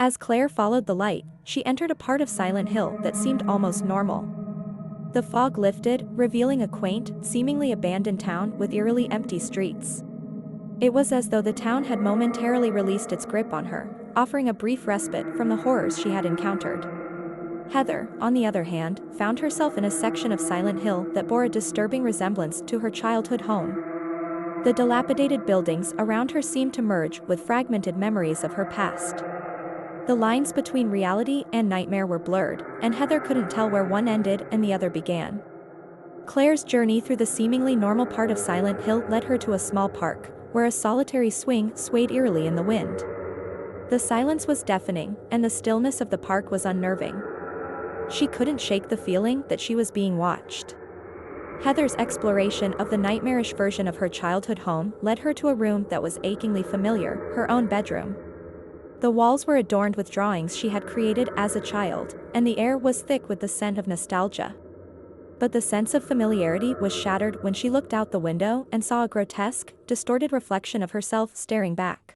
As Claire followed the light, she entered a part of Silent Hill that seemed almost normal. The fog lifted, revealing a quaint, seemingly abandoned town with eerily empty streets. It was as though the town had momentarily released its grip on her, offering a brief respite from the horrors she had encountered. Heather, on the other hand, found herself in a section of Silent Hill that bore a disturbing resemblance to her childhood home. The dilapidated buildings around her seemed to merge with fragmented memories of her past. The lines between reality and nightmare were blurred, and Heather couldn't tell where one ended and the other began. Claire's journey through the seemingly normal part of Silent Hill led her to a small park, where a solitary swing swayed eerily in the wind. The silence was deafening, and the stillness of the park was unnerving. She couldn't shake the feeling that she was being watched. Heather's exploration of the nightmarish version of her childhood home led her to a room that was achingly familiar, her own bedroom. The walls were adorned with drawings she had created as a child, and the air was thick with the scent of nostalgia. But the sense of familiarity was shattered when she looked out the window and saw a grotesque, distorted reflection of herself staring back.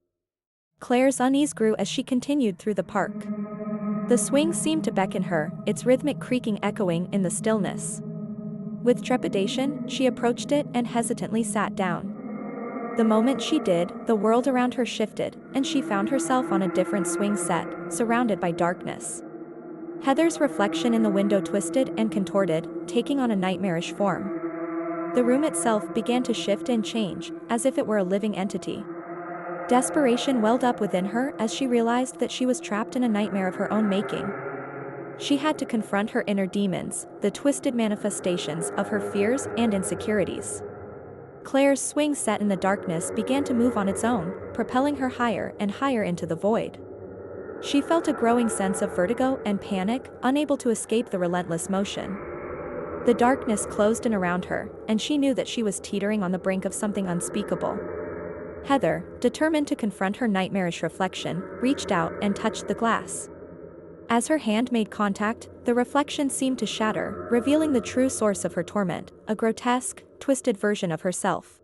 Claire's unease grew as she continued through the park. The swing seemed to beckon her, its rhythmic creaking echoing in the stillness. With trepidation, she approached it and hesitantly sat down. The moment she did, the world around her shifted, and she found herself on a different swing set, surrounded by darkness. Heather's reflection in the window twisted and contorted, taking on a nightmarish form. The room itself began to shift and change, as if it were a living entity. Desperation welled up within her as she realized that she was trapped in a nightmare of her own making. She had to confront her inner demons, the twisted manifestations of her fears and insecurities. Claire's swing set in the darkness began to move on its own, propelling her higher and higher into the void. She felt a growing sense of vertigo and panic, unable to escape the relentless motion. The darkness closed in around her, and she knew that she was teetering on the brink of something unspeakable. Heather, determined to confront her nightmarish reflection, reached out and touched the glass. As her hand made contact, the reflection seemed to shatter, revealing the true source of her torment, a grotesque, twisted version of herself.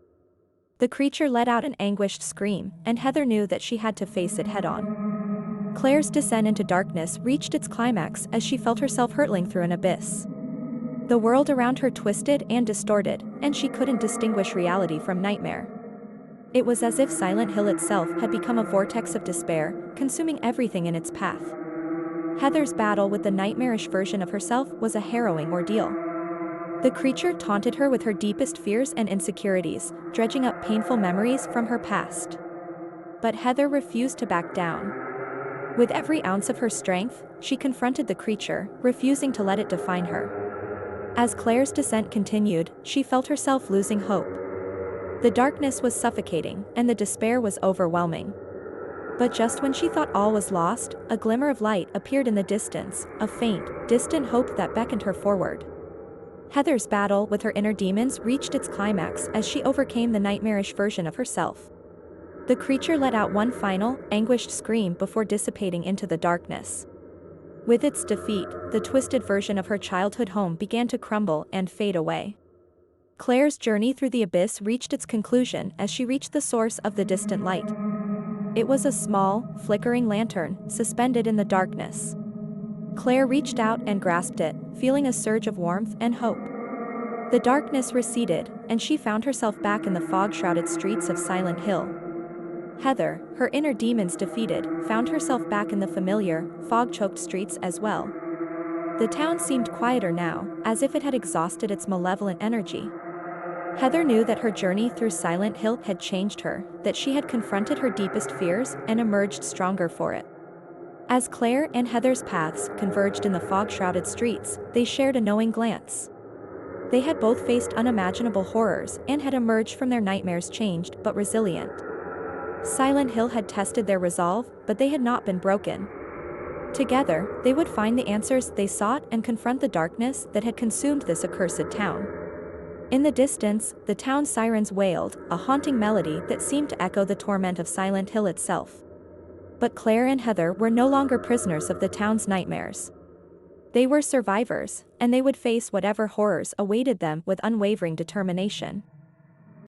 The creature let out an anguished scream, and Heather knew that she had to face it head-on. Claire's descent into darkness reached its climax as she felt herself hurtling through an abyss. The world around her twisted and distorted, and she couldn't distinguish reality from nightmare. It was as if Silent Hill itself had become a vortex of despair, consuming everything in its path. Heather's battle with the nightmarish version of herself was a harrowing ordeal. The creature taunted her with her deepest fears and insecurities, dredging up painful memories from her past. But Heather refused to back down. With every ounce of her strength, she confronted the creature, refusing to let it define her. As Claire's descent continued, she felt herself losing hope. The darkness was suffocating, and the despair was overwhelming. But just when she thought all was lost, a glimmer of light appeared in the distance, a faint, distant hope that beckoned her forward. Heather's battle with her inner demons reached its climax as she overcame the nightmarish version of herself. The creature let out one final, anguished scream before dissipating into the darkness. With its defeat, the twisted version of her childhood home began to crumble and fade away. Claire's journey through the abyss reached its conclusion as she reached the source of the distant light. It was a small, flickering lantern, suspended in the darkness. Claire reached out and grasped it, feeling a surge of warmth and hope. The darkness receded, and she found herself back in the fog-shrouded streets of Silent Hill. Heather, her inner demons defeated, found herself back in the familiar, fog-choked streets as well. The town seemed quieter now, as if it had exhausted its malevolent energy. Heather knew that her journey through Silent Hill had changed her, that she had confronted her deepest fears and emerged stronger for it. As Claire and Heather's paths converged in the fog-shrouded streets, they shared a knowing glance. They had both faced unimaginable horrors and had emerged from their nightmares changed but resilient. Silent Hill had tested their resolve, but they had not been broken. Together, they would find the answers they sought and confront the darkness that had consumed this accursed town. In the distance, the town's sirens wailed, a haunting melody that seemed to echo the torment of Silent Hill itself. But Claire and Heather were no longer prisoners of the town's nightmares. They were survivors, and they would face whatever horrors awaited them with unwavering determination.